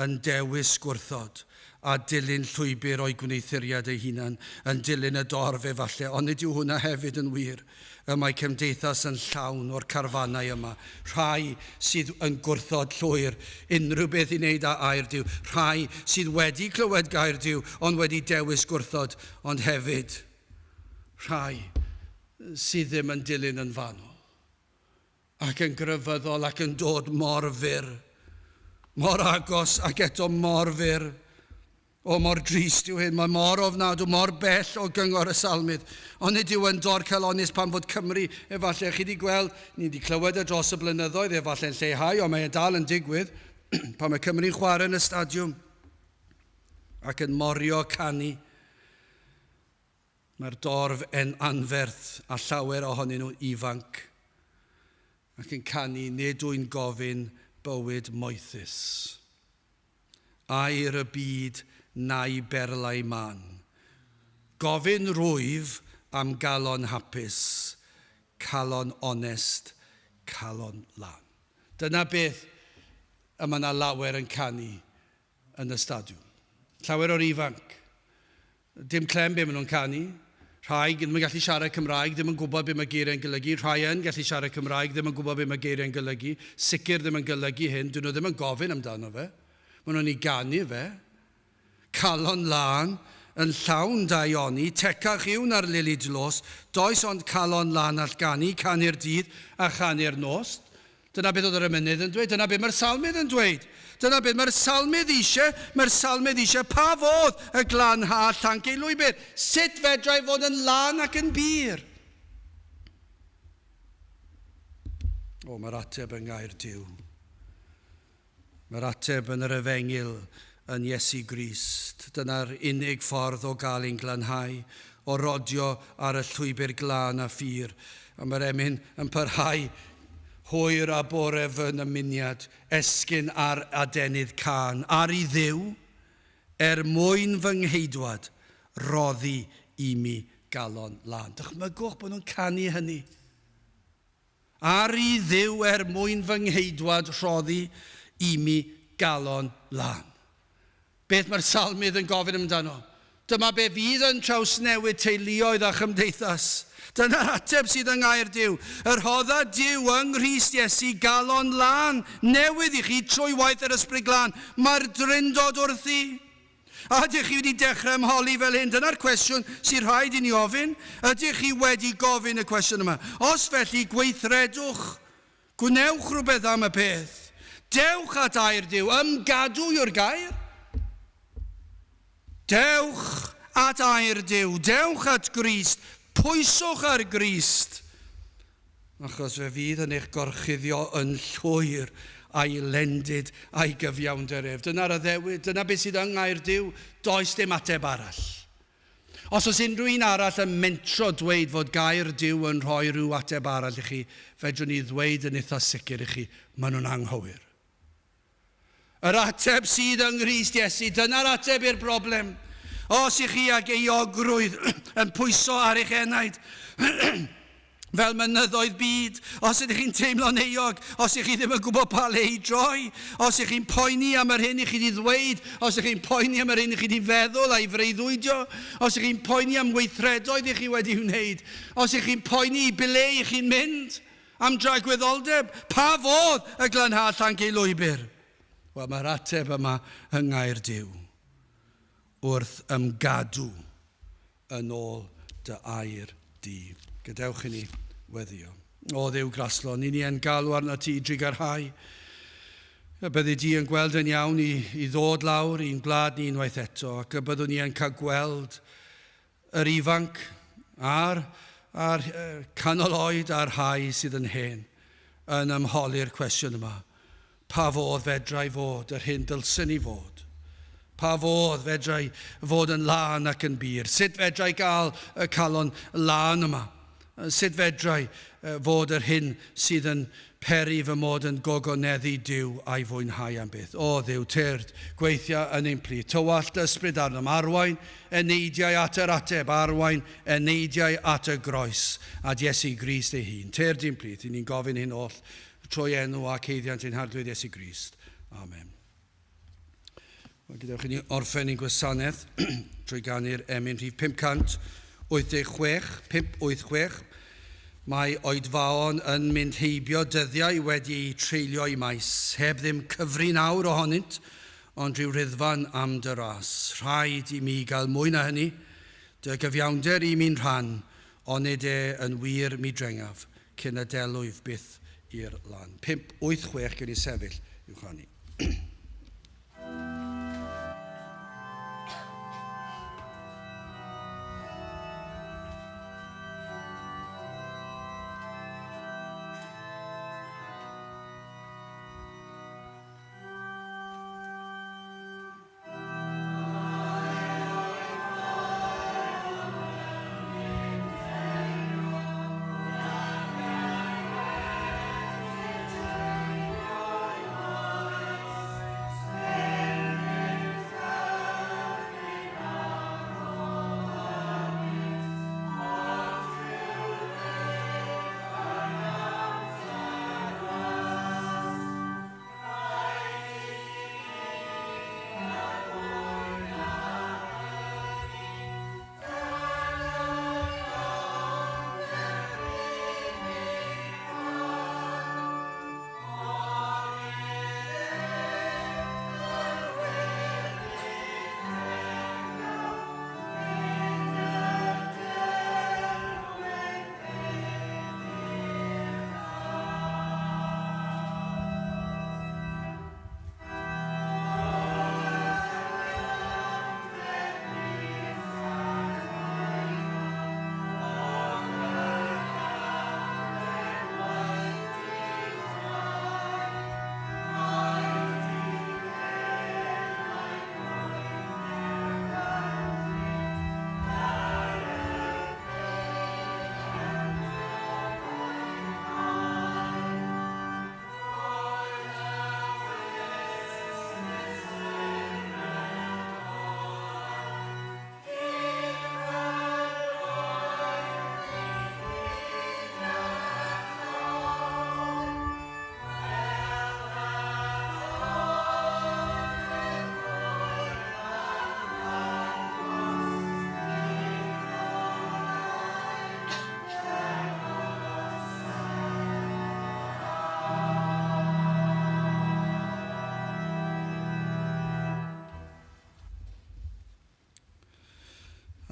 yn dewis gwrthod, a dilyn llwybr o'i gwneithuriad ei hunan, yn dilyn y dorf efallai, ond nid yw hwnna hefyd yn wir. Mae cymdeithas yn llawn o'r carfannau yma. Rhai sydd yn gwrthod llwyr unrhyw beth i wneud â air Duw. Rhai sydd wedi clywed gair Duw, ond wedi dewis gwrthod, ond hefyd rhai sydd ddim yn dilyn yn fanwl, ac yn grefyddol ac yn dod mor fyr, mor agos ac eto mor fyr. O, mor drist yw hyn, mae mor ofnadw, mor bell o gyngor y salmydd. Ond nid yw yn dorcalonus pan fod Cymru, efallai chi wedi gweld, ni wedi clywed dros y blynyddoedd, efallai'n lleihau, ond mae dal yn digwydd, pan mae Cymru'n chwarae yn y stadiwm ac yn morio canu. Mae'r dorf yn anferth a llawer ohonyn nhw ifanc ac yn canu nid wy'n gofyn bywyd moethus. Air y byd neu berlau man. Gofyn rwyf am galon hapus, calon onest, calon lan. Dyna beth y mae yna lawer yn canu yn y stadiwm. Llawer o'r ifanc. Dim clem be maen nhw'n canu. Rhai ddim yn gallu siarad Cymraeg, ddim yn gwybod be mae geiriau'n golygu. Rhai yn gallu siarad Cymraeg, ddim yn gwybod be mae geiriau'n golygu. Sicr ddim yn golygu hyn, dyn nhw ddim yn gofyn amdano fe. Maen nhw'n ei ganu fe. Calon lan yn llawn da ioni, tecach yw na'r lili dlos, does ond calon lan all ganu, canu'r dydd a chanu'r nos. Dyna beth oedd yr emynydd yn dweud, dyna beth mae'r salmydd yn dweud. Dyna beth mae'r salmydd eisiau, pa fodd y glan ha llanc ei lwybr? Sut fedrai fod yn lan ac yn bir? O, mae'r ateb yn gair Duw. Mae'r ateb yn yr efengil yn Iesu Grist. Dyna'r unig ffordd o gael ein glanhau, o rodio ar y llwybr glân a ffyr. A mae'r emyn yn parhau hwyr a bore fy ymuniad, esgyn ar adenydd can, ar I ddiw, mwyn fy ngheidwad, roddi I mi galon lan. Dychmygwch bod nhw'n canu hynny. Ar I ddiw mwyn fy ngheidwad, roddi I mi galon lan. Beth mae'r salmydd yn gofyn amdano? Dyma be fydd yn trawsnewid teuluoedd a chymdeithas. Dyna'r ateb sydd yn gair Duw. Yr hodda Duw yng Nghrist Iesu galon lan, newydd I chi trwy waith yr ysbryd glân. Mae'r drindod wrthi. A ydych chi wedi dechrau ymholi fel hyn? Dyna'r cwestiwn sy'n rhaid I ni ofyn. Ydych chi wedi gofyn y cwestiwn yma? Os felly gweithredwch, gwnewch rhywbeth am y peth. Dewch at air Duw, ymgadw yw'r gair. Dewch at air Duw, dewch at Grist, pwyswch ar Grist. Achos fe fydd yn eich gorchuddio yn llwyr a'i lendid a'i gyfiawnder ef. Dyna'r addewid, dyna beth sydd yn air Duw, does dim ateb arall. Os oes unrhyw un arall yn mentro dweud fod gair Duw yn rhoi rhyw ateb arall I chi, fedrwn ni ddweud yn eitha sicr I chi, maen nhw'n anghywir. Yr ateb sydd yng Nghrist Iesu, dyna'r ateb i'r broblem. Os I chi ag euogrwydd yn pwyso ar eich enaid, fel mynyddoedd byd, os ydych chi'n teimlo'n euog, os ydych chi ddim yn gwybod pa le I droi, os ydych chi'n poeni am yr hyn I chi wedi ddweud, os ydych chi'n poeni am yr hyn I chi wedi feddwl a'i freuddwydio, os ydych chi'n poeni am weithredoedd I chi wedi wneud, os ydych chi'n poeni I ble I chi'n mynd, am dragwyddoldeb, pa fodd y glanhad llanc ei lwybr? Wel, mae'r ateb yma yng ngair Duw, wrth ymgadw yn ôl dy air di. Gadewch I ni weddio. O Dduw graslon, ni yn galw arno ti dri garhau. Byddi di yn gweld yn iawn I ddod lawr i'n gwlad ni unwaith eto, ac byddwn ni yn cael gweld yr ifanc a'r canol oed a'r rhai sydd yn hen yn ymholi'r cwestiwn yma. Pa fodd fedrai fod yr hyn dylsyn I fod? Pa fodd fedrai fod yn lan ac yn bir? Sut fedrai gael y calon lan yma? Sut fedrau fod yr hyn sydd yn peri fy mod yn gogoneddu Duw a'i fwynhau am byth. O Dduw, tyrd, gweithio yn ein plith. Tywallt ysbryd arnom, arwain y neidiau at yr ateb, arwain y neidiau at y groes, a Iesu Grist ei hun. Tyrd ein plith, ni'n gofyn hyn oll, trwy enw ac heiddiant ein harglwydd Iesu Grist. Amen. Mae gyda chi ni orffen ein gwasanaeth trwy ganu'r emyn rhif 586. Mae oedfaon yn mynd heibio dyddiau wedi treulio i maes, heb ddim cyfri nawr ohonynt, ond rhyw ryddfan am dy ras. Rhaid i mi gael mwy na hynny, dy gyfiawnder i mi'n rhan, ond nid yn wir mi drengaf, cyn y delwyf byth i'r lan. 586 gen i sefyll i'w chanu.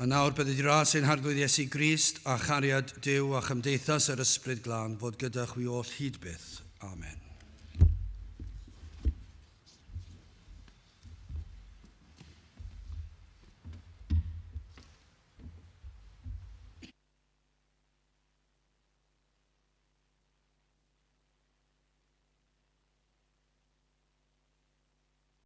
A nawr bydd wedi ras ein harglwydd Iesu Grist a chariad Duw a chymdeithas yr ysbryd glân fod gyda chwi oll hyd byth. Amen.